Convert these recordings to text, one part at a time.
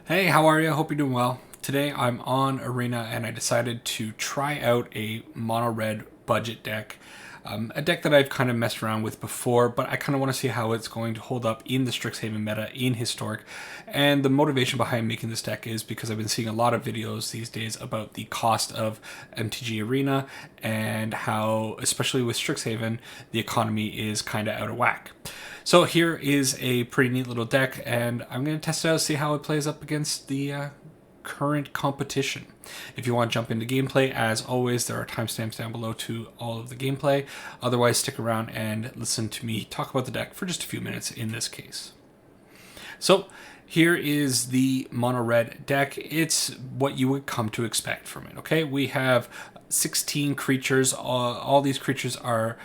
Hey, how are you? Hope you're doing well. Today I'm on Arena and I decided to try out a mono red budget deck. A deck that I've kind of messed around with before, but I kind of want to see how it's going to hold up in the Strixhaven meta in Historic. And the motivation behind making this deck is because I've been seeing a lot of videos these days about the cost of MTG Arena and how, especially with Strixhaven, the economy is kind of out of whack. So here is a pretty neat little deck, and I'm going to test it out, see how it plays up against the current competition. If you want to jump into gameplay, as always, there are timestamps down below to all of the gameplay. Otherwise, stick around and listen to me talk about the deck for just a few minutes in this case. So here is the mono red deck. It's what you would come to expect from it. Okay, we have 16 creatures. All these creatures are,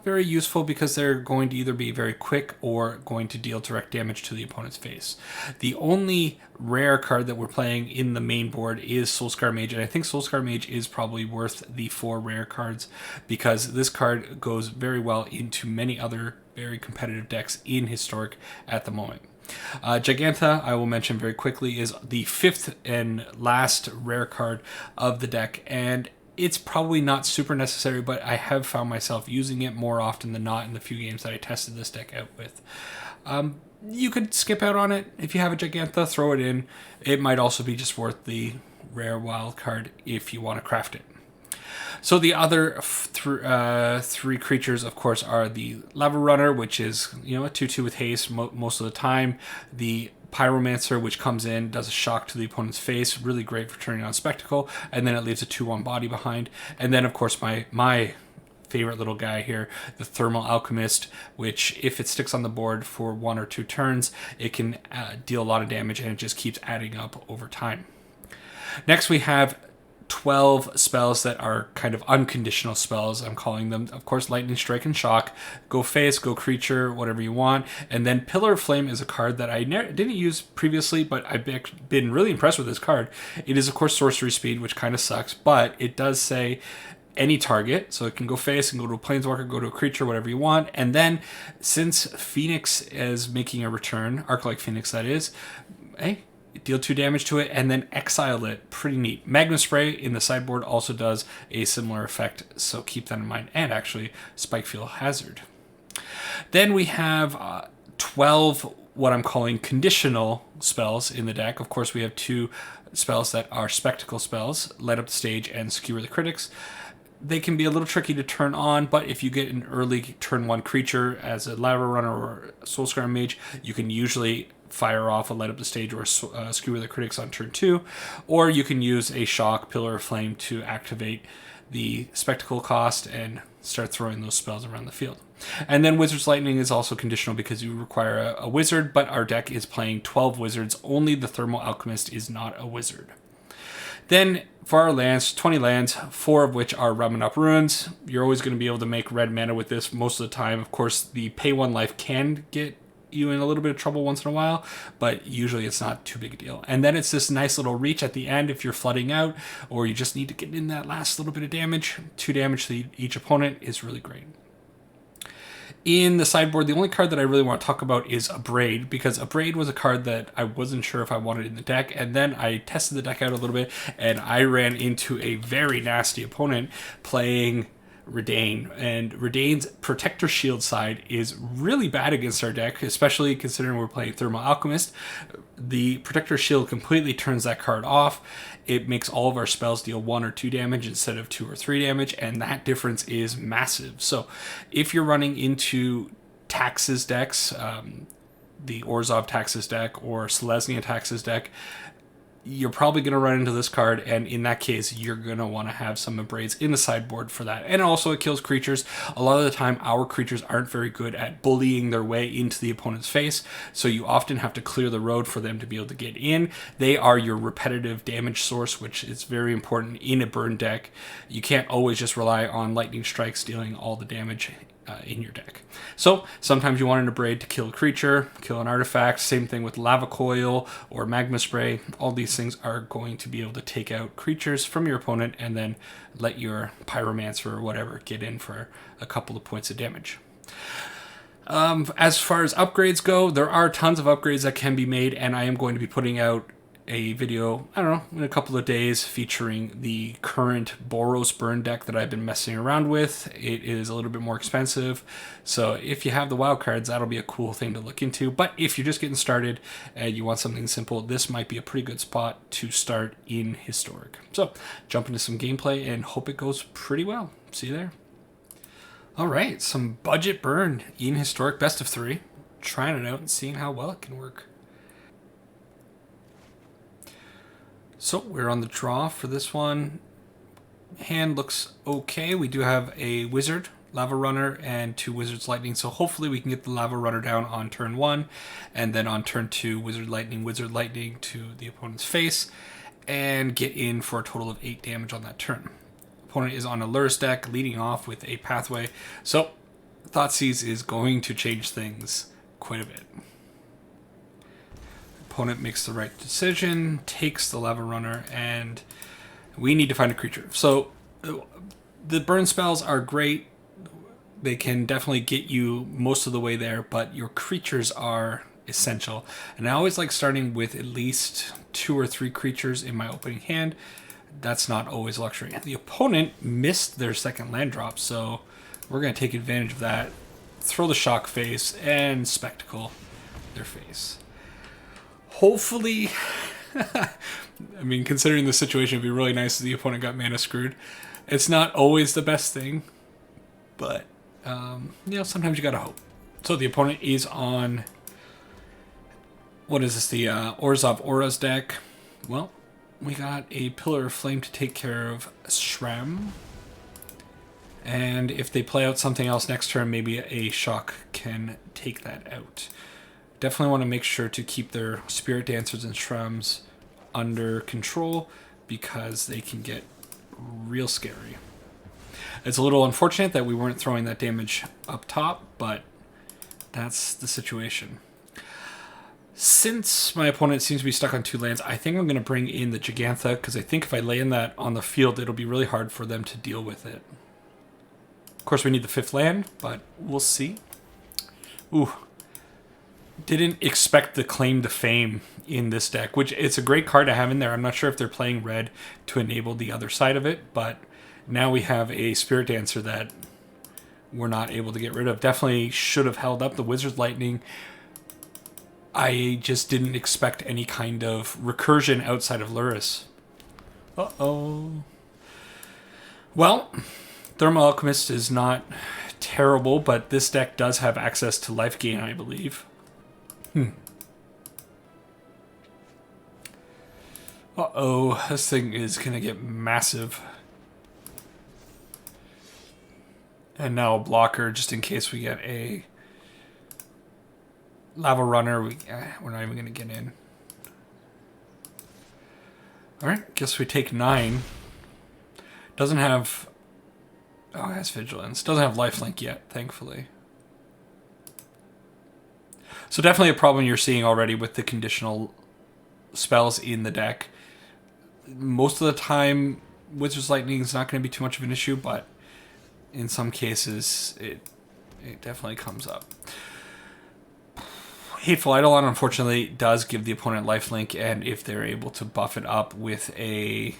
very useful because they're going to either be very quick or going to deal direct damage to the opponent's face. The only rare card that we're playing in the main board is Soulscar Mage, and I think Soulscar Mage is probably worth the 4 rare cards because this card goes very well into many other very competitive decks in Historic at the moment. Giganta, I will mention very quickly, is the 5th and last rare card of the deck, and it's probably not super necessary, but I have found myself using it more often than not in the few games that I tested this deck out with. You could skip out on it. If you have a Giganta, throw it in. It might also be just worth the rare wild card if you want to craft it. So the other three creatures, of course, are the Lava Runner, which is a 2/2 with haste most of the time. The Pyromancer, which comes in, does a shock to the opponent's face, really great for turning on Spectacle, and then it leaves a 2/1 body behind. And then, of course, my favorite little guy here, the Thermal Alchemist, which if it sticks on the board for 1 or 2 turns, it can deal a lot of damage, and it just keeps adding up over time. Next, we have 12 spells that are kind of unconditional spells, I'm calling them. Of course, Lightning Strike and Shock. Go face, go creature, whatever you want. And then Pillar of Flame is a card that I didn't use previously, but I've been really impressed with this card. It is, of course, sorcery speed, which kind of sucks, but it does say any target, so it can go face and go to a planeswalker, go to a creature, whatever you want. And then, since Phoenix is making a return, Arc-like Phoenix that is, hey, deal 2 damage to it, and then exile it. Pretty neat. Magma Spray in the sideboard also does a similar effect, so keep that in mind. And actually, Spikefield Hazard. Then we have 12 what I'm calling conditional spells in the deck. Of course, we have 2 spells that are spectacle spells, Light Up the Stage and Skewer the Critics. They can be a little tricky to turn on, but if you get an early turn 1 creature as a Lava Runner or Soulscar Mage, you can usually fire off a Light Up the Stage or a Skewer the Critics on turn 2, or you can use a Shock, Pillar of Flame to activate the Spectacle cost and start throwing those spells around the field. And then Wizard's Lightning is also conditional because you require a wizard, but our deck is playing 12 wizards. Only the Thermal Alchemist is not a wizard. Then for our lands, 20 lands, 4 of which are Rubbing Up Ruins. You're always going to be able to make red mana with this most of the time. Of course, the pay 1 life can get you in a little bit of trouble once in a while, but usually it's not too big a deal. And then it's this nice little reach at the end if you're flooding out or you just need to get in that last little bit of damage. 2 damage to each opponent is really great. In the sideboard, the only card that I really want to talk about is Abrade, because Abrade was a card that I wasn't sure if I wanted in the deck, and then I tested the deck out a little bit, and I ran into a very nasty opponent playing Redain, and Redain's Protector Shield side is really bad against our deck, especially considering we're playing Thermal Alchemist. The Protector Shield completely turns that card off. It makes all of our spells deal 1 or 2 damage instead of 2 or 3 damage, and that difference is massive. So if you're running into Taxes decks, the Orzhov Taxes deck or Selesnya Taxes deck, you're probably going to run into this card, and in that case, you're going to want to have some Abrades in the sideboard for that. And also, it kills creatures. A lot of the time, our creatures aren't very good at bullying their way into the opponent's face, so you often have to clear the road for them to be able to get in. They are your repetitive damage source, which is very important in a burn deck. You can't always just rely on Lightning Strikes dealing all the damage in your deck. So sometimes you want an Abrade to kill a creature, kill an artifact. Same thing with Lava Coil or Magma Spray. All these things are going to be able to take out creatures from your opponent and then let your Pyromancer or whatever get in for a couple of points of damage. As far as upgrades go, there are tons of upgrades that can be made, and I am going to be putting out a video, I don't know, in a couple of days featuring the current Boros burn deck that I've been messing around with. It is a little bit more expensive, so if you have the wild cards, that'll be a cool thing to look into. But if you're just getting started and you want something simple, this might be a pretty good spot to start in Historic. So jump into some gameplay and hope it goes pretty well. See you there. All right, some budget burn in Historic best of 3. Trying it out and seeing how well it can work. So we're on the draw for this one. Hand looks okay. We do have a Wizard, Lava Runner, and 2 Wizards Lightning. So hopefully we can get the Lava Runner down on turn 1. And then on turn 2, Wizard Lightning to the opponent's face. And get in for a total of 8 damage on that turn. Opponent is on a Lurrus deck, leading off with a Pathway. So Thoughtseize is going to change things quite a bit. Opponent makes the right decision, takes the Lava Runner, and we need to find a creature. So the burn spells are great. They can definitely get you most of the way there, but your creatures are essential. And I always like starting with at least 2 or 3 creatures in my opening hand. That's not always luxury. The opponent missed their second land drop, so we're going to take advantage of that. Throw the Shock Face and Spectacle their face. Hopefully, I mean, considering the situation, it'd be really nice if the opponent got mana screwed. It's not always the best thing, but, you know, sometimes you gotta hope. So the opponent is on, what is this, the Orzhov Aura's deck. Well, we got a Pillar of Flame to take care of Shram. And if they play out something else next turn, maybe a Shock can take that out. Definitely want to make sure to keep their Spirit Dancers and Shrams under control because they can get real scary. It's a little unfortunate that we weren't throwing that damage up top, but that's the situation. Since my opponent seems to be stuck on 2 lands, I think I'm going to bring in the Gigantha because I think if I land that on the field, it'll be really hard for them to deal with it. Of course, we need the 5th land, but we'll see. Ooh. Didn't expect the Claim to Fame in this deck, which it's a great card to have in there. I'm not sure if they're playing red to enable the other side of it, but now we have a Spirit Dancer that we're not able to get rid of. Definitely should have held up the Wizard Lightning. I just didn't expect any kind of recursion outside of Lurrus. Uh-oh. Well, Thermal Alchemist is not terrible, but this deck does have access to life gain, I believe. Uh-oh, this thing is going to get massive. And now a blocker, just in case we get a Lava Runner. We're not even going to get in. Alright, guess we take 9. Doesn't have... Oh, it has Vigilance. Doesn't have Lifelink yet, thankfully. So definitely a problem you're seeing already with the conditional spells in the deck. Most of the time, Wizard's Lightning is not going to be too much of an issue, but in some cases, it definitely comes up. Hateful Eidolon, unfortunately, does give the opponent lifelink, and if they're able to buff it up with the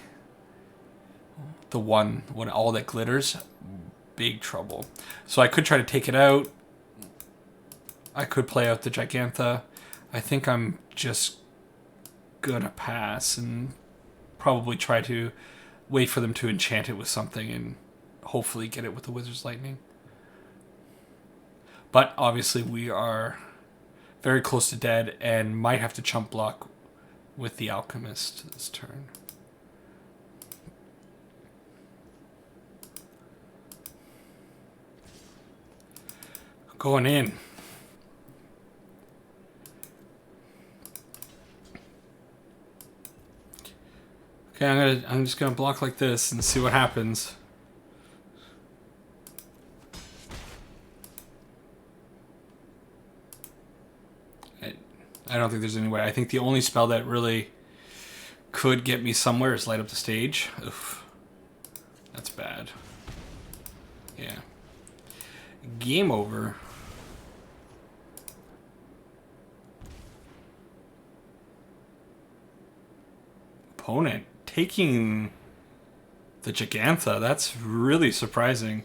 one when all that glitters, big trouble. So I could try to take it out. I could play out the Gigantha. I think I'm just gonna pass and probably try to wait for them to enchant it with something and hopefully get it with the Wizard's Lightning. But obviously we are very close to dead and might have to chump block with the Alchemist this turn. Going in. Okay, I'm just gonna block like this and see what happens. I don't think there's any way. I think the only spell that really could get me somewhere is Light Up the Stage. Oof. That's bad. Yeah. Game over. opponent taking the Gigantha. That's really surprising.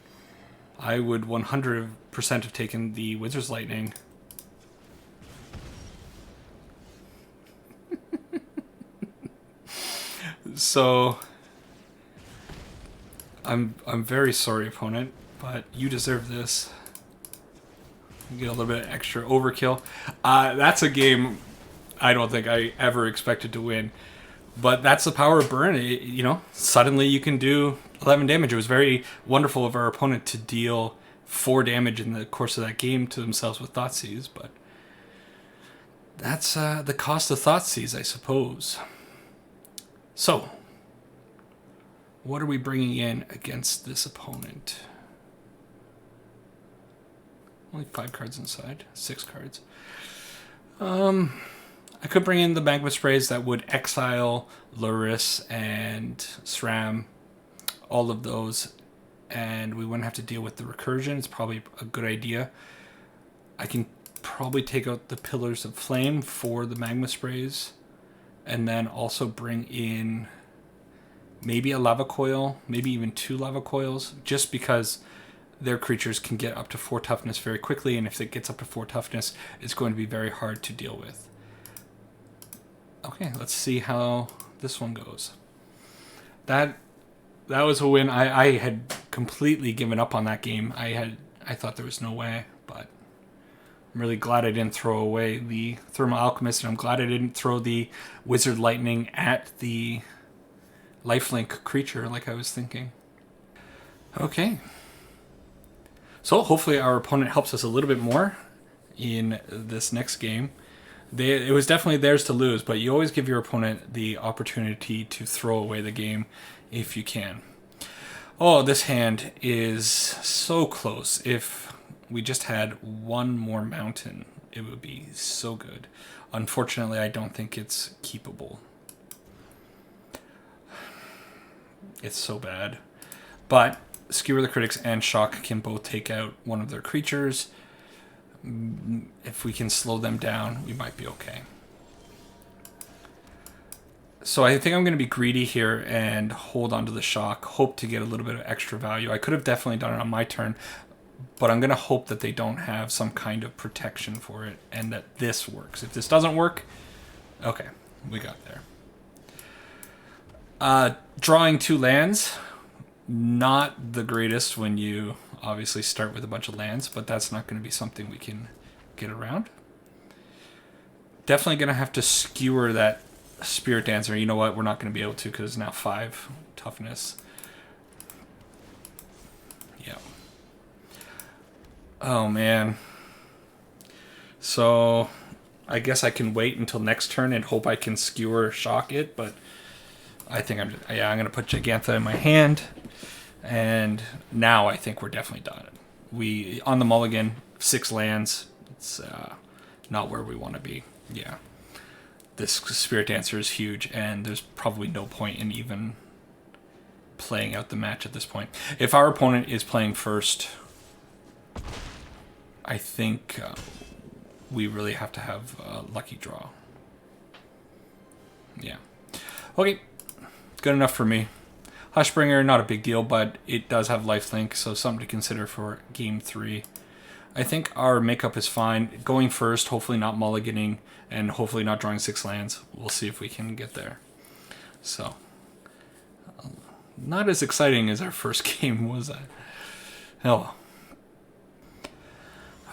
I would 100% have taken the Wizard's Lightning. So I'm very sorry, opponent, but you deserve this. You get a little bit of extra overkill. That's a game I don't think I ever expected to win. But that's the power of burn. You know, suddenly you can do 11 damage. It was very wonderful of our opponent to deal 4 damage in the course of that game to themselves with Thoughtseize, but that's the cost of Thoughtseize, I suppose. So, what are we bringing in against this opponent? Only 5 cards inside, 6 cards. I could bring in the Magma Sprays that would exile Luris and SRAM, all of those, and we wouldn't have to deal with the recursion. It's probably a good idea. I can probably take out the Pillars of Flame for the Magma Sprays, and then also bring in maybe a Lava Coil, maybe even 2 Lava Coils, just because their creatures can get up to 4 toughness very quickly, and if it gets up to 4 toughness, it's going to be very hard to deal with. Okay, let's see how this one goes. That was a win. I had completely given up on that game. I thought there was no way, but I'm really glad I didn't throw away the Thermal Alchemist, and I'm glad I didn't throw the Wizard Lightning at the lifelink creature like I was thinking. Okay. So hopefully our opponent helps us a little bit more in this next game. It was definitely theirs to lose, but you always give your opponent the opportunity to throw away the game if you can. Oh, this hand is so close. If we just had one more mountain, it would be so good. Unfortunately, I don't think it's keepable. It's so bad. But Skewer the Critics and Shock can both take out one of their creatures. If we can slow them down, we might be okay. So I think I'm going to be greedy here and hold on to the Shock. Hope to get a little bit of extra value. I could have definitely done it on my turn, but I'm going to hope that they don't have some kind of protection for it and that this works. If this doesn't work, okay, we got there. Drawing 2 lands, not the greatest when you obviously start with a bunch of lands, but that's not going to be something we can get around. Definitely going to have to skewer that Spirit Dancer. You know what? We're not going to be able to because it's now 5 toughness. Yeah. Oh, man. So I guess I can wait until next turn and hope I can skewer or shock it, but I think I'm going to put Gigantha in my hand. And now I think we're definitely done. On the mulligan, 6 lands. It's not where we want to be. Yeah. This Spirit Dancer is huge, and there's probably no point in even playing out the match at this point. If our opponent is playing first, I think we really have to have a lucky draw. Yeah. Okay. Good enough for me. Hushbringer, not a big deal, but it does have lifelink, so something to consider for game 3. I think our makeup is fine. Going first, hopefully not mulliganing, and hopefully not drawing 6 lands. We'll see if we can get there. So, not as exciting as our first game, was that? Oh.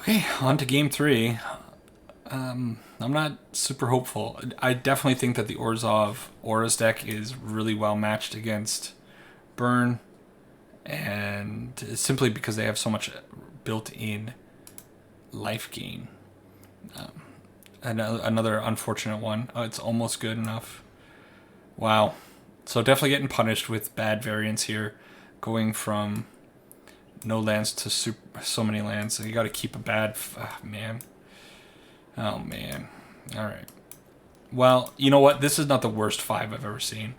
Okay, on to game 3. I'm not super hopeful. I definitely think that the Orzhov Aura's deck is really well matched against Burn, and simply because they have so much built-in life gain. And another unfortunate one. Oh, it's almost good enough. Wow. So definitely getting punished with bad variants here, going from no lands to so many lands. So you got to keep a bad man. Oh man. All right. Well, you know what? This is not the worst 5 I've ever seen.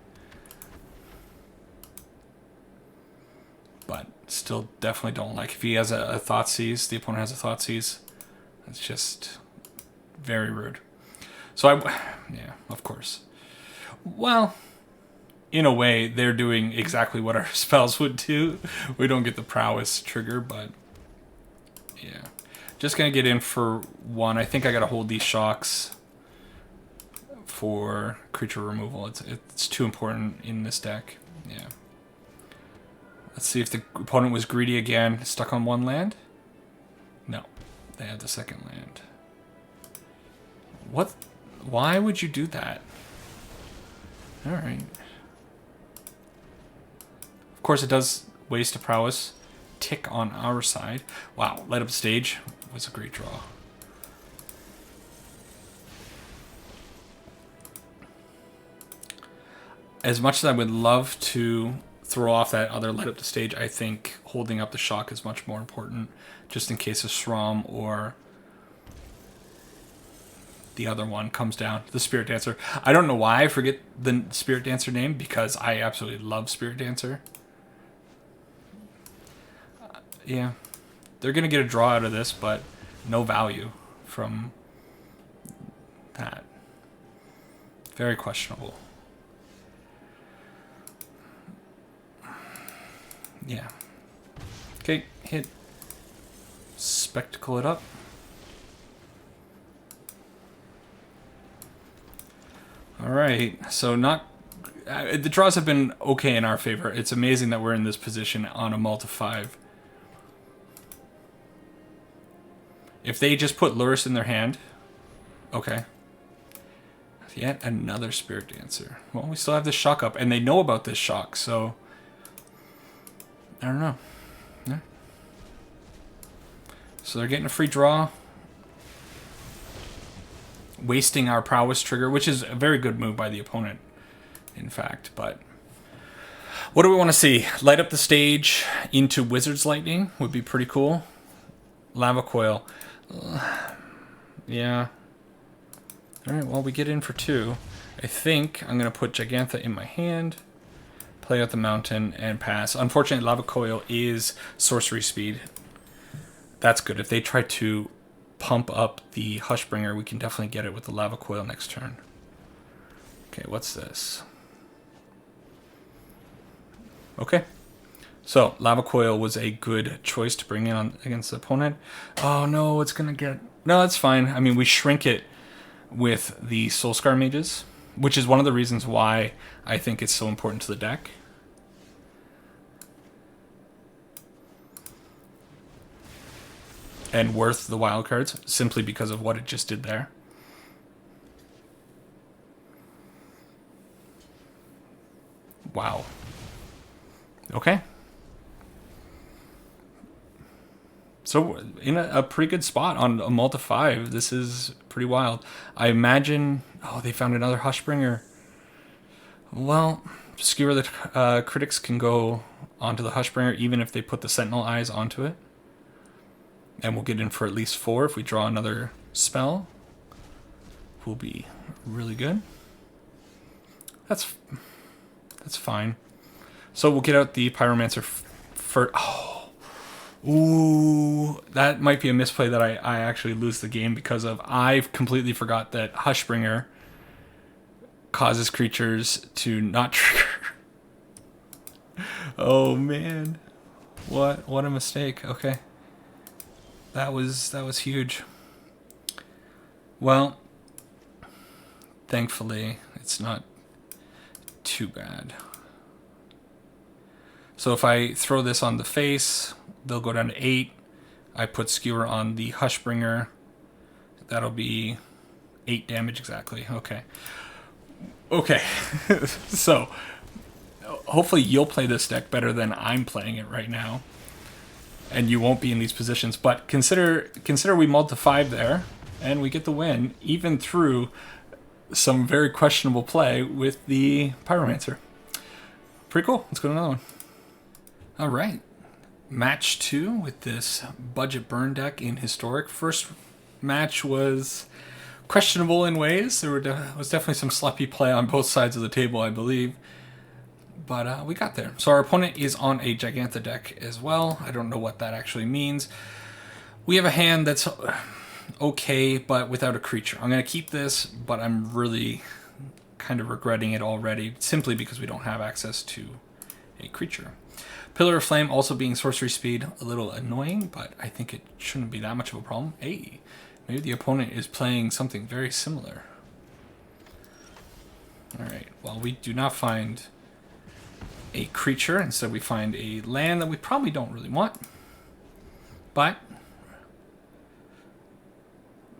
But still definitely don't like. If he has a Thoughtseize, the opponent has a Thoughtseize, it's just very rude. So yeah, of course. Well, in a way, they're doing exactly what our spells would do. We don't get the prowess trigger, but yeah. Just gonna get in for one. I think I gotta hold these shocks for creature removal. It's too important in this deck. Yeah. Let's see if the opponent was greedy again. Stuck on one land? No. They have the second land. What? Why would you do that? Alright. Of course it does waste a prowess tick on our side. Wow, light up stage was a great draw. As much as I would love to throw off that other light up the stage, I think holding up the shock is much more important, just in case of Shrom or the other one comes down, the Spirit Dancer. I don't know why I forget the Spirit Dancer name, because I absolutely love Spirit Dancer. Yeah, they're going to get a draw out of this, but no value from that. Very questionable. Yeah. Okay, hit. Spectacle it up. Alright, so not... the draws have been okay in our favor. It's amazing that we're in this position on a mull to 5. If they just put Lurrus in their hand... Okay. Yet another Spirit Dancer. Well, we still have this shock up, and they know about this shock, so... I don't know. Yeah. So they're getting a free draw. Wasting our prowess trigger, which is a very good move by the opponent, in fact. But what do we want to see? Light up the stage into Wizard's Lightning would be pretty cool. Lava Coil. Yeah. Alright, well, we get in for 2. I think I'm going to put Gigantha in my hand, play out the mountain, and pass. Unfortunately, Lava Coil is sorcery speed. That's good. If they try to pump up the Hushbringer, we can definitely get it with the Lava Coil next turn. Okay, what's this? Okay. So, Lava Coil was a good choice to bring in on against the opponent. Oh no, it's gonna get... No, that's fine. I mean, we shrink it with the Soulscar Mages, which is one of the reasons why I think it's so important to the deck. And worth the wild cards, simply because of what it just did there. Wow. Okay. So, in a pretty good spot on a mull to 5. This is pretty wild. I imagine... Oh, they found another Hushbringer. Well, Skewer the Critics can go onto the Hushbringer, even if they put the Sentinel Eyes onto it. And we'll get in for at least 4 if we draw another spell. Will be really good. That's fine. So we'll get out the Pyromancer for... Oh. Ooh. That might be a misplay that I actually lose the game because of. I completely forgot that Hushbringer causes creatures to not trigger. Oh, man. What a mistake. Okay. That was huge. Well, thankfully, it's not too bad. So if I throw this on the face, they'll go down to 8. I put Skewer on the Hushbringer. That'll be 8 damage exactly. Okay. Okay. So, hopefully you'll play this deck better than I'm playing it right now. And you won't be in these positions. But consider we mulled to 5 there, and we get the win, even through some very questionable play with the Pyromancer. Pretty cool. Let's go to another one. All right. Match 2 with this budget burn deck in Historic. First match was questionable in ways. There was definitely some sloppy play on both sides of the table, I believe. But we got there. So our opponent is on a Gigantha deck as well. I don't know what that actually means. We have a hand that's okay, but without a creature. I'm going to keep this, but I'm really kind of regretting it already, simply because we don't have access to a creature. Pillar of Flame also being sorcery speed, a little annoying, but I think it shouldn't be that much of a problem. Hey, maybe the opponent is playing something very similar. Alright, well, we do not find a creature. Instead, we find a land that we probably don't really want. But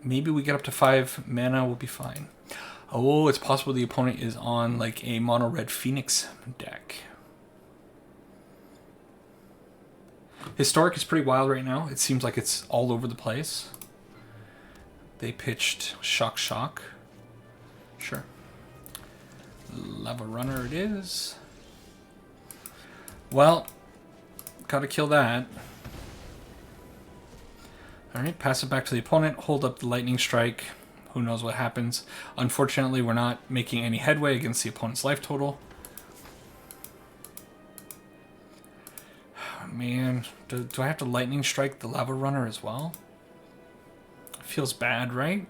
maybe we get up to 5 mana, we'll be fine. Oh, it's possible the opponent is on like a mono red Phoenix deck. Historic is pretty wild right now. It seems like it's all over the place. They pitched Shock Shock. Sure. Lava Runner it is. Well, gotta kill that. Alright, pass it back to the opponent. Hold up the Lightning Strike. Who knows what happens. Unfortunately, we're not making any headway against the opponent's life total. Man, do I have to Lightning Strike the Lava Runner as well? Feels bad, right?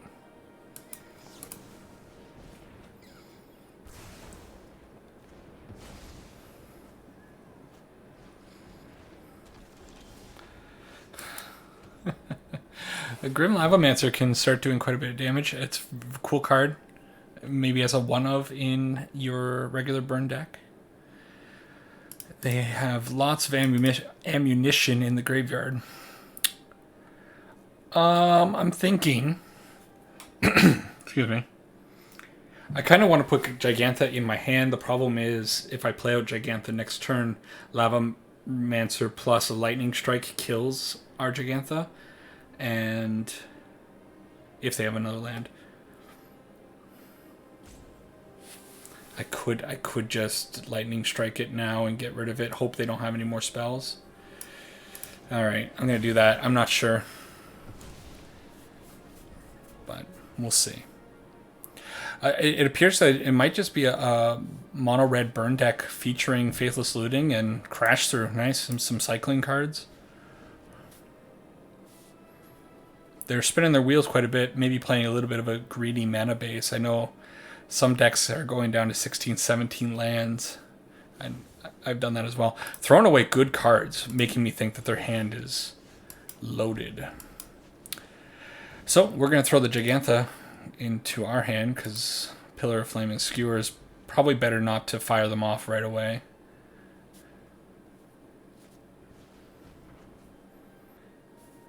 A Grim Lavamancer can start doing quite a bit of damage. It's a cool card. Maybe as a one-of in your regular burn deck. They have lots of ammunition in the graveyard. I'm thinking... excuse me. I kind of want to put Gigantha in my hand. The problem is, if I play out Gigantha next turn, Lavamancer plus a Lightning Strike kills our Gigantha. And if they have another land, I could just Lightning Strike it now and get rid of it. Hope they don't have any more spells. All right, I'm gonna do that. I'm not sure, but we'll see. It appears that it might just be a mono red burn deck featuring Faithless Looting and Crash Through. Nice, some cycling cards. They're spinning their wheels quite a bit, maybe playing a little bit of a greedy mana base. I know some decks are going down to 16, 17 lands, and I've done that as well. Throwing away good cards, making me think that their hand is loaded. So we're going to throw the Gigantha into our hand, because Pillar of Flaming Skewer is probably better not to fire them off right away.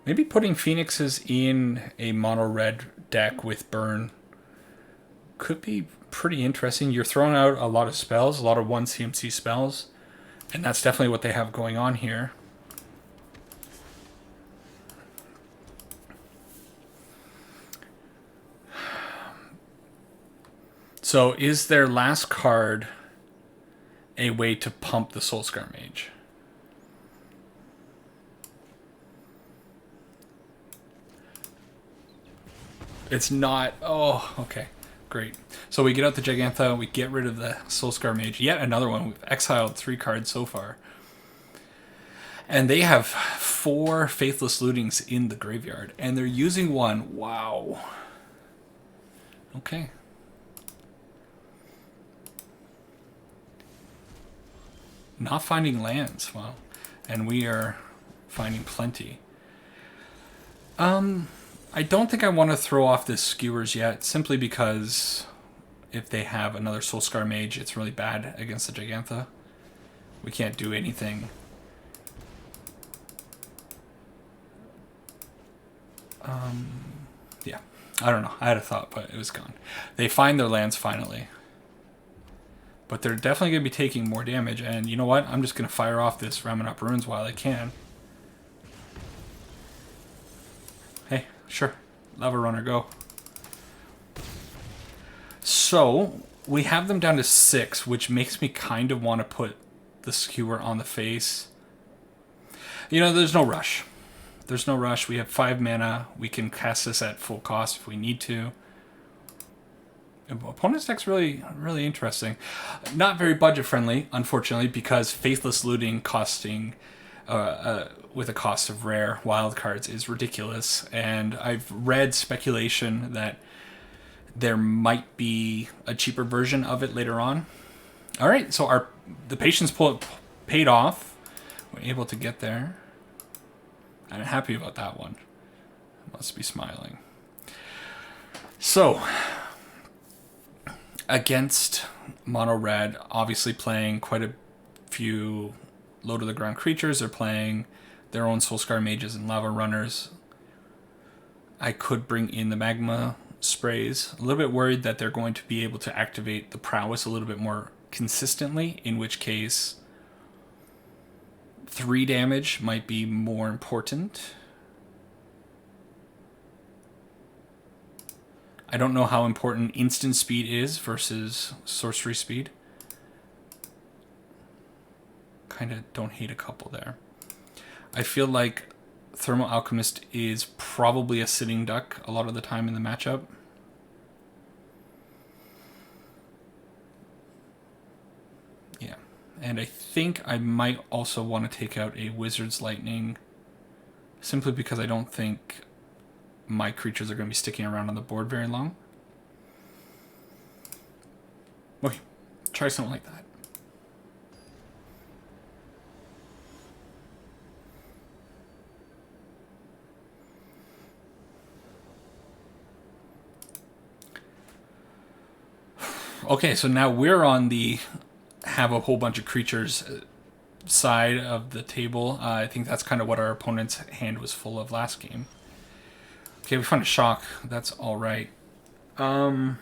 Maybe putting Phoenixes in a mono red deck with burn could be pretty interesting. You're throwing out a lot of spells, a lot of 1 CMC spells, and that's definitely what they have going on here. So is their last card a way to pump the Soulscar Mage? It's not. Oh, okay. Great. So we get out the Gigantha, we get rid of the Soulscar Mage. Yet another one. We've exiled 3 cards so far. And they have 4 Faithless Lootings in the graveyard. And they're using 1. Wow. Okay. Not finding lands. Wow. And we are finding plenty. I don't think I want to throw off this Skewers yet, simply because if they have another Soulscar Mage, it's really bad against the Gigantha. We can't do anything. Yeah, I don't know. I had a thought, but it was gone. They find their lands finally. But they're definitely going to be taking more damage, and you know what? I'm just going to fire off this Ramunap Runes while I can. Hey, sure. Lava Runner, go. So, we have them down to 6, which makes me kind of want to put the Skewer on the face. You know, there's no rush. There's no rush. We have 5 mana. We can cast this at full cost if we need to. Opponent's deck's really interesting. Not very budget friendly, unfortunately, because Faithless Looting costing with a cost of rare wild cards is ridiculous. And I've read speculation that there might be a cheaper version of it later on. All right, so the patience paid off. We're able to get there. I'm happy about that one. Must be smiling. So, against mono red, obviously playing quite a few low to the ground creatures. They're playing their own Soulscar mages and lava runners. I could bring in the magma sprays. A little bit worried that they're going to be able to activate the prowess a little bit more consistently, in which case 3 damage might be more important. I don't know how important instant speed is versus sorcery speed. Kind of don't hate a couple there. I feel like Thermal Alchemist is probably a sitting duck a lot of the time in the matchup. Yeah, and I think I might also want to take out a Wizard's Lightning, simply because I don't think my creatures are going to be sticking around on the board very long. Okay, try something like that. Okay, so now we're on the have a whole bunch of creatures side of the table. I think that's kind of what our opponent's hand was full of last game. Okay, we found a shock. That's all right. I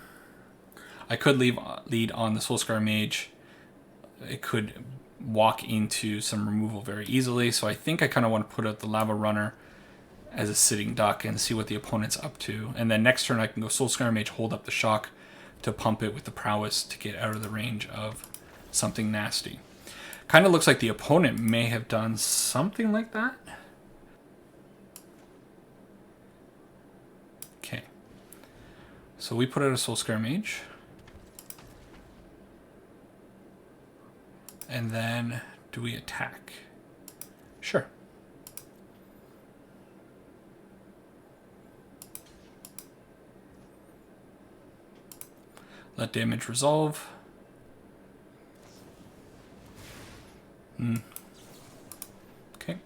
could lead on the Soulscar Mage. It could walk into some removal very easily, so I think I kind of want to put out the Lava Runner as a sitting duck and see what the opponent's up to. And then next turn I can go Soulscar Mage, hold up the shock to pump it with the prowess to get out of the range of something nasty. Kind of looks like the opponent may have done something like that. Okay. So we put out a Soulscar Mage. And then do we attack? Sure. Let damage resolve. Okay.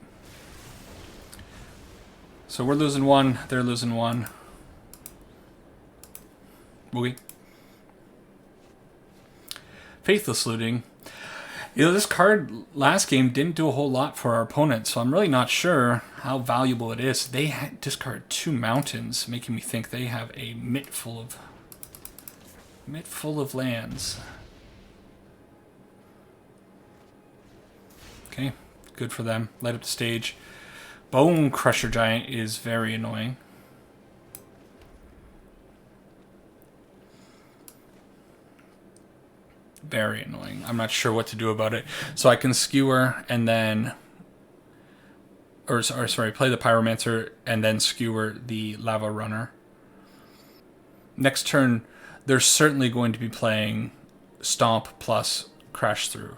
So we're losing 1, they're losing 1. Boogie. Faithless Looting. You know, this card last game didn't do a whole lot for our opponent, so I'm really not sure how valuable it is. They discard 2 mountains, making me think they have a mitt full of lands. Okay, good for them. Light up the stage. Bone Crusher Giant is very annoying. Very annoying. I'm not sure what to do about it. So I can skewer and then... Or sorry, play the Pyromancer and then skewer the Lava Runner. Next turn, they're certainly going to be playing Stomp plus Crash Through.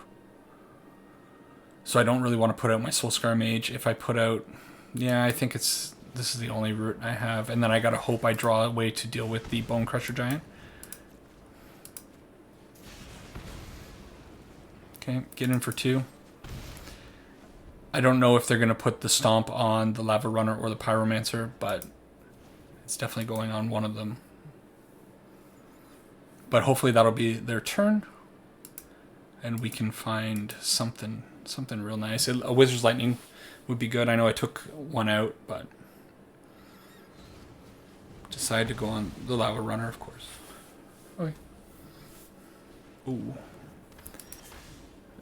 So I don't really want to put out my Soulscar Mage. If I put out... Yeah, I think this is the only route I have. And then I gotta hope I draw a way to deal with the Bone Crusher Giant. Okay, get in for 2. I don't know if they're going to put the Stomp on the Lava Runner or the Pyromancer, but it's definitely going on one of them. But hopefully that'll be their turn, and we can find something real nice. A Wizard's Lightning would be good. I know I took one out, but decided to go on the Lava Runner, of course. Okay. Ooh.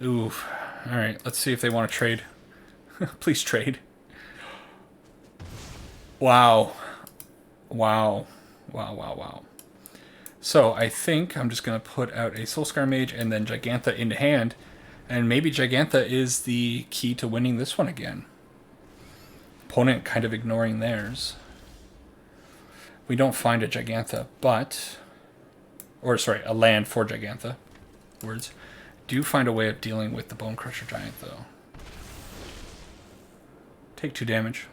Ooh. Alright, let's see if they want to trade. Please trade. Wow. Wow. Wow, wow, wow. So I think I'm just going to put out a Soulscar Mage and then Gigantha into hand. And maybe Gigantha is the key to winning this one again. Opponent kind of ignoring theirs. We don't find a Gigantha, but... Or, sorry, a land for Gigantha. Words. Do find a way of dealing with the Bone Crusher Giant, though. Take 2 damage.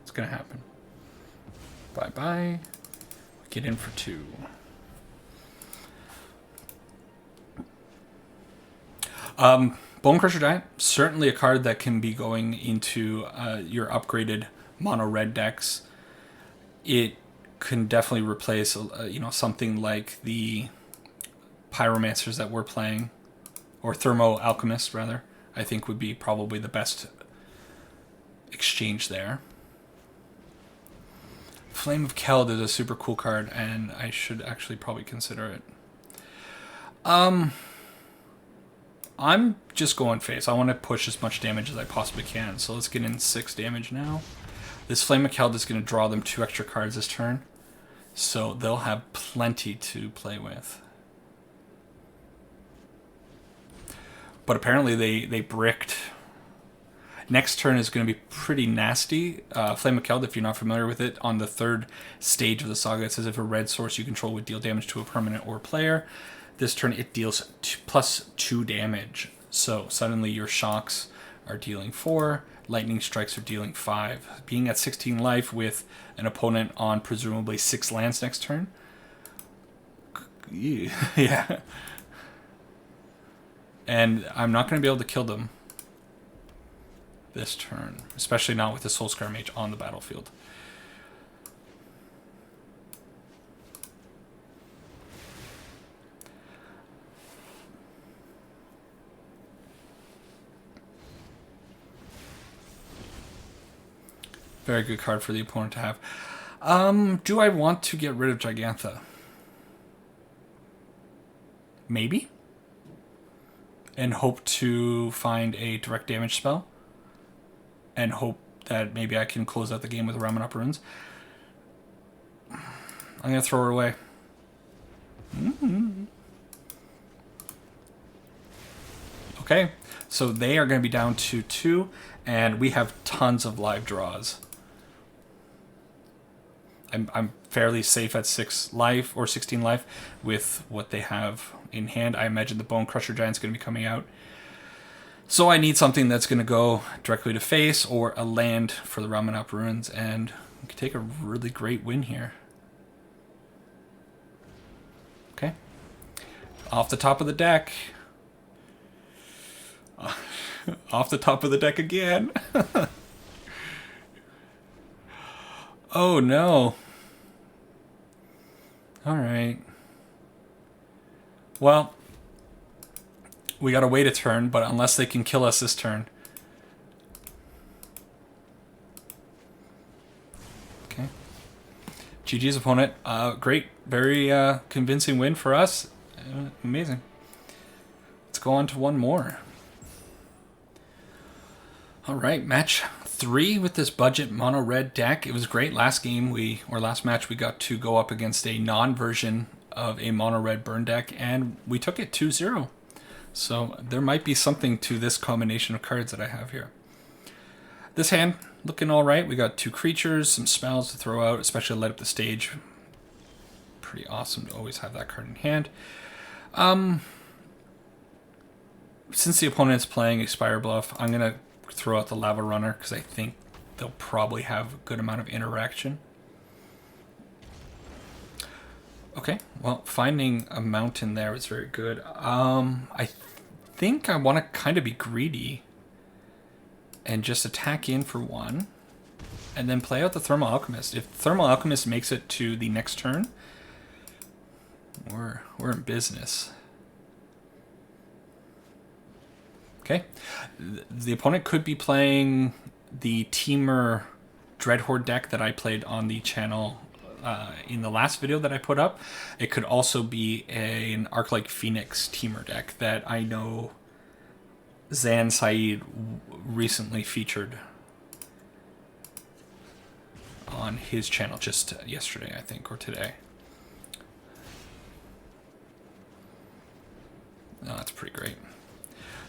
It's going to happen. Bye-bye. Get in for 2. Bone Crusher Giant, certainly a card that can be going into your upgraded mono red decks. It can definitely replace, something like the Pyromancers that we're playing, or Thermo Alchemist rather. I think would be probably the best exchange there. Flame of Keld is a super cool card, and I should actually probably consider it. I'm just going face. I want to push as much damage as I possibly can. So let's get in 6 damage now. This Flame of Keld is going to draw them 2 extra cards this turn. So they'll have plenty to play with. But apparently they bricked. Next turn is going to be pretty nasty. Flame of Keld, if you're not familiar with it, on the 3rd stage of the saga, it says if a red source you control would deal damage to a permanent or player. This turn it deals plus 2 damage. So suddenly your shocks are dealing 4, lightning strikes are dealing 5. Being at 16 life with an opponent on presumably 6 lands next turn. Yeah. And I'm not going to be able to kill them this turn, especially not with the Soulscar Mage on the battlefield. Very good card for the opponent to have. Do I want to get rid of Gigantha? Maybe. And hope to find a direct damage spell. And hope that maybe I can close out the game with Ramen Up Runes. I'm going to throw her away. Okay, so they are going to be down to 2, and we have tons of live draws. I'm fairly safe at 6 life or 16 life with what they have in hand. I imagine the Bone Crusher Giant's going to be coming out. So I need something that's going to go directly to face or a land for the Ramen Up Runes, and we can take a really great win here. Okay. Off the top of the deck. Off the top of the deck again. Oh no. Alright. Well, we gotta wait a turn, but unless they can kill us this turn. Okay. GG's opponent. Great. Very convincing win for us. Amazing. Let's go on to one more. Alright, match 3 with this budget mono red deck. It was great. Last match we got to go up against a non-version of a mono red burn deck, and we took it 2-0. So there might be something to this combination of cards that I have here. This hand looking alright. We got 2 creatures, some spells to throw out, especially to light up the stage. Pretty awesome to always have that card in hand. Since the opponent's playing Expire Bluff, I'm going to throw out the Lava Runner because I think they'll probably have a good amount of interaction. Okay, well, finding a mountain there was very good. I think I want to kind of be greedy and just attack in for 1 and then play out the Thermal Alchemist. If Thermal Alchemist makes it to the next turn, we're in business. Okay, the opponent could be playing the Temur Dreadhorde deck that I played on the channel in the last video that I put up. It could also be an Arc-like Phoenix Temur deck that I know Zan Saeed recently featured on his channel just yesterday, I think, or today. Oh, that's pretty great.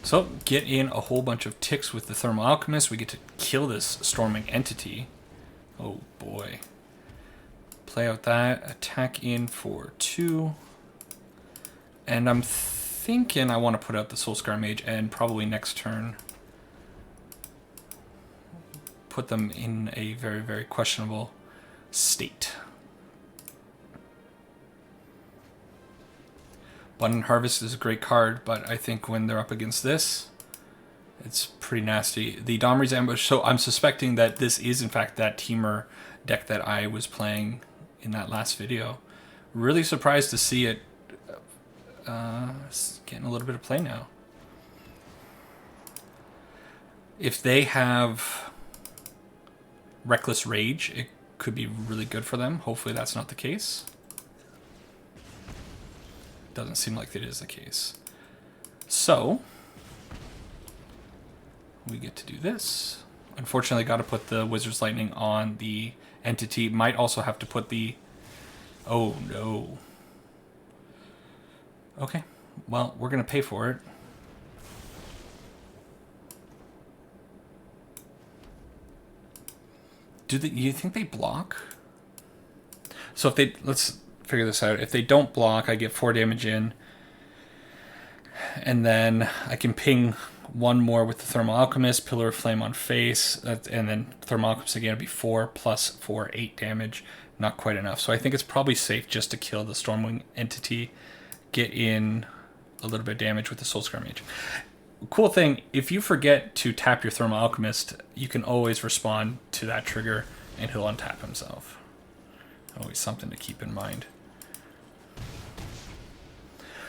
So, get in a whole bunch of ticks with the Thermal Alchemist. We get to kill this Storming Entity. Oh boy. Play out that, attack in for 2. And I'm thinking I want to put out the Soulscar Mage and probably next turn put them in a very, very questionable state. Abundant Harvest is a great card, but I think when they're up against this, it's pretty nasty. The Domri's Ambush, so I'm suspecting that this is in fact that Temur deck that I was playing in that last video. Really surprised to see it getting a little bit of play now. If they have Reckless Rage, it could be really good for them. Hopefully that's not the case. Doesn't seem like it is the case. So we get to do this. Unfortunately, got to put the Wizard's Lightning on the entity. Might also have to put the... Oh, no. Okay. Well, we're going to pay for it. You think they block? So if they... Let's figure this out. If they don't block, I get 4 damage in. And then I can ping one more with the Thermal Alchemist, Pillar of Flame on face, and then Thermal Alchemist again would be 4 plus 4, 8 damage. Not quite enough. So I think it's probably safe just to kill the Stormwing entity, get in a little bit of damage with the Soulscar Mage. Cool thing, if you forget to tap your Thermal Alchemist, you can always respond to that trigger and he'll untap himself. Always something to keep in mind.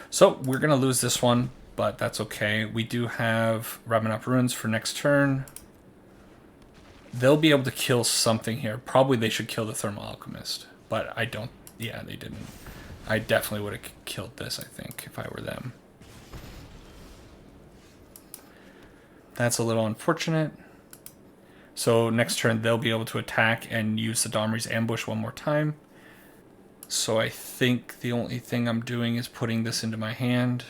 So we're going to lose this one, but that's okay. We do have Ravenous Ruins for next turn. They'll be able to kill something here. Probably they should kill the Thermal Alchemist, but I don't... Yeah, they didn't. I definitely would have killed this, I think, if I were them. That's a little unfortunate. So next turn they'll be able to attack and use the Domri's Ambush one more time. So I think the only thing I'm doing is putting this into my hand.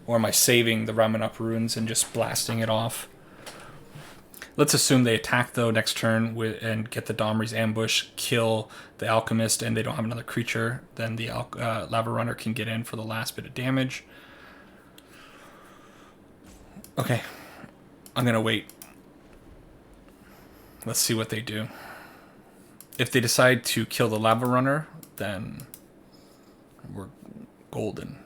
Or am I saving the Ravenous Ruins and just blasting it off? Let's assume they attack though next turn and get the Domri's Ambush, kill the Alchemist, and they don't have another creature. Then the Lava Runner can get in for the last bit of damage. Okay, I'm gonna wait. Let's see what they do. If they decide to kill the Lava Runner, then we're golden.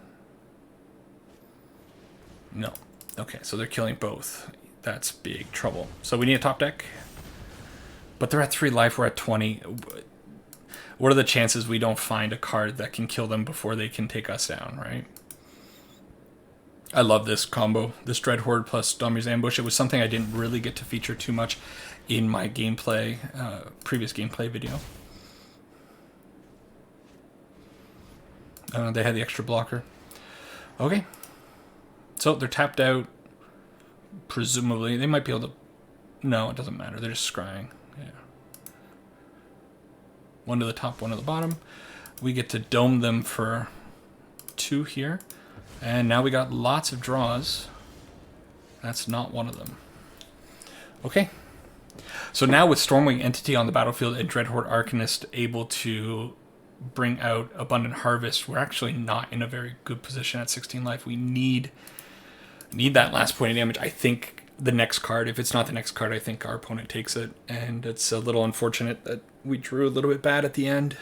No. Okay, so they're killing both. That's big trouble. So we need a top deck. But they're at 3 life, we're at 20. What are the chances we don't find a card that can kill them before they can take us down, right? I love this combo, this Dreadhorde plus Domri's Ambush. It was something I didn't really get to feature too much in my gameplay, previous gameplay video. They had the extra blocker. Okay. So they're tapped out. Presumably, they might be able to... No, it doesn't matter. They're just scrying. Yeah. One to the top, one to the bottom. We get to dome them for 2 here. And now we got lots of draws. That's not one of them. Okay. So now with Stormwing Entity on the battlefield and Dreadhorde Arcanist able to bring out Abundant Harvest, we're actually not in a very good position at 16 life. We need that last point of damage. I think the next card, if it's not the next card, I think our opponent takes it. And it's a little unfortunate that we drew a little bit bad at the end.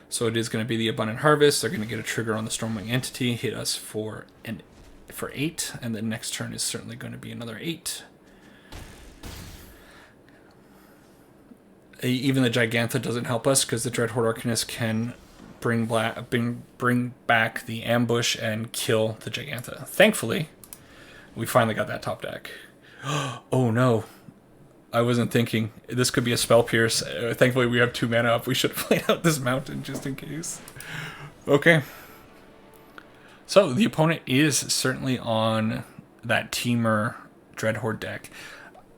So it is going to be the Abundant Harvest. They're going to get a trigger on the Stormwing Entity, hit us for 8, and the next turn is certainly going to be another 8. Even the Gigantha doesn't help us because the Dreadhorde Arcanist can bring back the ambush and kill the Gigantha. Thankfully, we finally got that top deck. Oh no. I wasn't thinking. This could be a Spell Pierce. Thankfully, we have 2 mana up. We should have played out this mountain just in case. Okay. So, the opponent is certainly on that Temur Dreadhorde deck.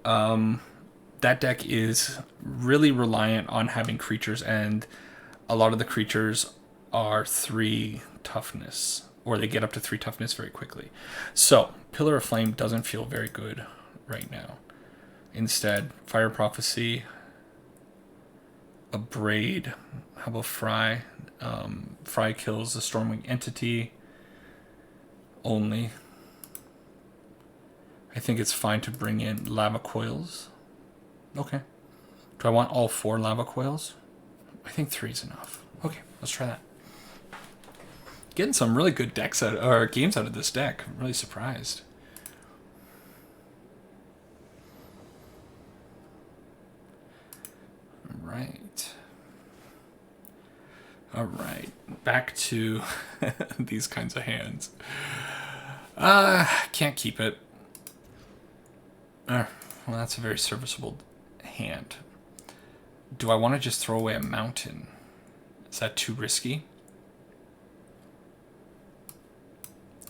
That deck is really reliant on having creatures, and a lot of the creatures are 3 toughness, or they get up to 3 toughness very quickly. So, Pillar of Flame doesn't feel very good right now. Instead, Fire Prophecy, a Braid, how about Fry? Fry kills the Stormwing Entity only. I think it's fine to bring in Lava Coils. Okay. Do I want all 4 Lava Coils? I think 3 is enough. Okay, Let's try that. Getting some really good decks out, or games out of this deck. I'm really surprised. All right, back to these kinds of hands. Can't keep it. Well, that's a very serviceable hand. Do I want to just throw away a mountain? Is that too risky?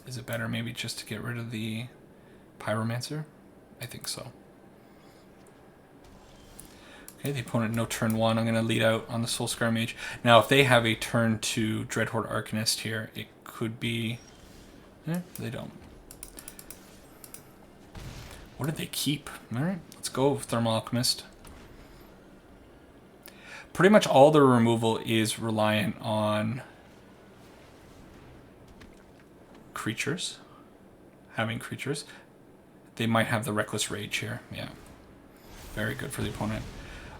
Is it better maybe just to get rid of the Pyromancer? I think so. Okay, the opponent no turn 1. I'm going to lead out on the Soulscar Mage. Now, if they have a turn 2 Dreadhorde Arcanist here, it could be... they don't. What did they keep? Alright, let's go Thermal Alchemist. Pretty much all their removal is reliant on creatures. Having creatures. They might have the Reckless Rage here. Yeah. Very good for the opponent.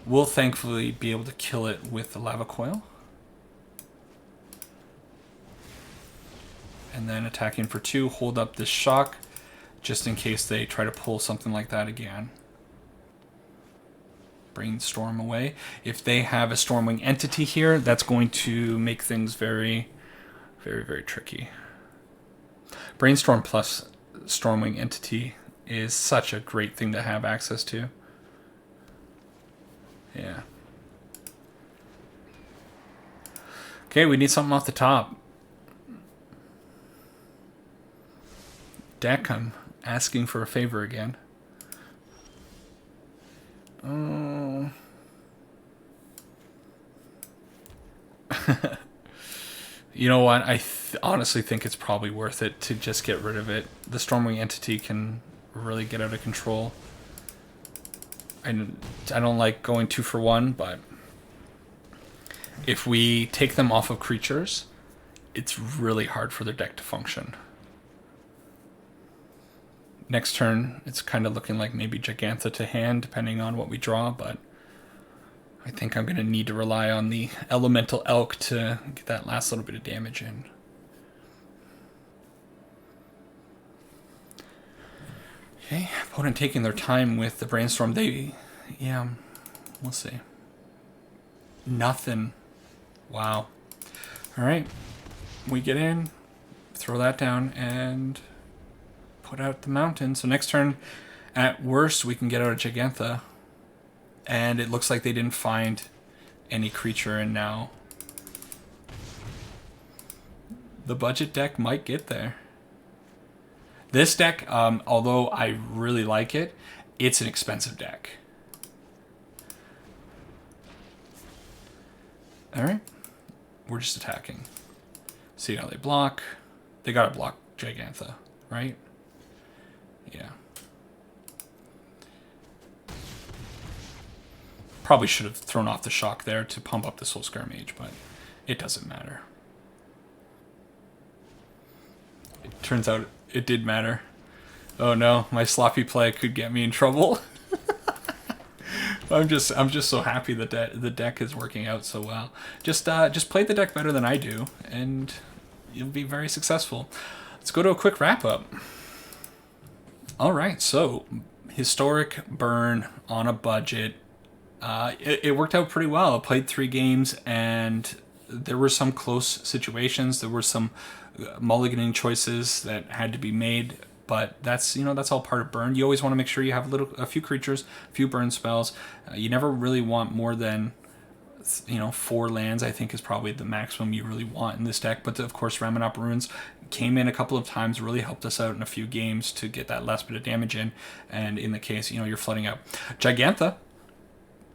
We'll thankfully be able to kill it with the Lava Coil. And then attacking for 2, hold up this shock, just in case they try to pull something like that again. Brainstorm away. If they have a Stormwing Entity here, that's going to make things very, very, very tricky. Brainstorm plus Stormwing Entity is such a great thing to have access to. Yeah. Okay, we need something off the top. Deck, I'm asking for a favor again. Oh. You know what? I honestly think it's probably worth it to just get rid of it. The Stormwing Entity can really get out of control. I don't like going 2 for 1, but if we take them off of creatures, it's really hard for their deck to function. Next turn, it's kind of looking like maybe Gigantha to hand, depending on what we draw, but I think I'm going to need to rely on the Elemental Elk to get that last little bit of damage in. Okay, opponent taking their time with the Brainstorm. Yeah, we'll see. Nothing. Wow. Alright, we get in, throw that down, and put out the mountain. So next turn, at worst, we can get out a Gigantha. And it looks like they didn't find any creature, and now the budget deck might get there. This deck, although I really like it, it's an expensive deck. Alright, we're just attacking. See how they block. They gotta block Gigantha, right? Yeah. Probably should have thrown off the shock there to pump up the Soulscar Mage, but it doesn't matter. It turns out it did matter. Oh no, my sloppy play could get me in trouble. I'm just so happy that the deck is working out so well. Just play the deck better than I do, and you'll be very successful. Let's go to a quick wrap up. All right, so historic burn on a budget. It worked out pretty well. I played 3 games, and there were some close situations. There were some mulliganing choices that had to be made, but that's all part of burn. You always want to make sure you have a few creatures, a few burn spells. You never really want more than 4 lands. I think is probably the maximum you really want in this deck. But of course, Ramunap Ruins came in a couple of times, really helped us out in a few games to get that last bit of damage in. And in the case, you're flooding out Gigantha.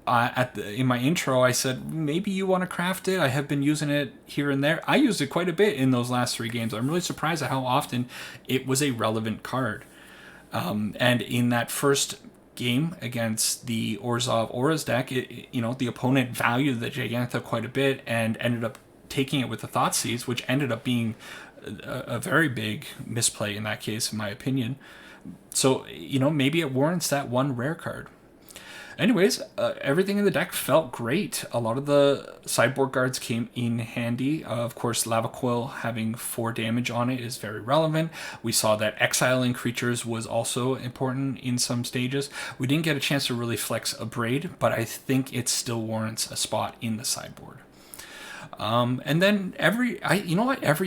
In my intro, I said, maybe you want to craft it. I have been using it here and there. I used it quite a bit in those last 3 games. I'm really surprised at how often it was a relevant card. And in that first game against the Orzhov Auras deck, the opponent valued the Gigantha quite a bit and ended up taking it with the Thoughtseize, which ended up being a very big misplay in that case, in my opinion. So, maybe it warrants that 1 rare card. Anyways, everything in the deck felt great. A lot of the sideboard guards came in handy. Of course, Lava Coil having 4 damage on it is very relevant. We saw that exiling creatures was also important in some stages. We didn't get a chance to really flex a Braid, but I think it still warrants a spot in the sideboard. And then every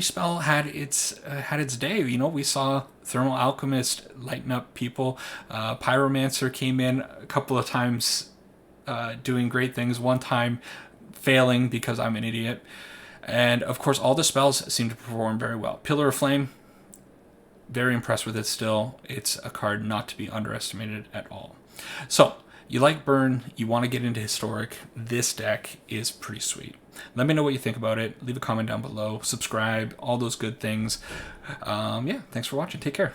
spell had its day. We saw Thermal Alchemist lighten up people. Pyromancer came in a couple of times, doing great things. One time, failing because I'm an idiot. And of course, all the spells seem to perform very well. Pillar of Flame, very impressed with it still. It's a card not to be underestimated at all. So, you like Burn, you want to get into Historic, this deck is pretty sweet. Let me know what you think about it. Leave a comment down below. Subscribe, all those good things. Yeah, thanks for watching. Take care.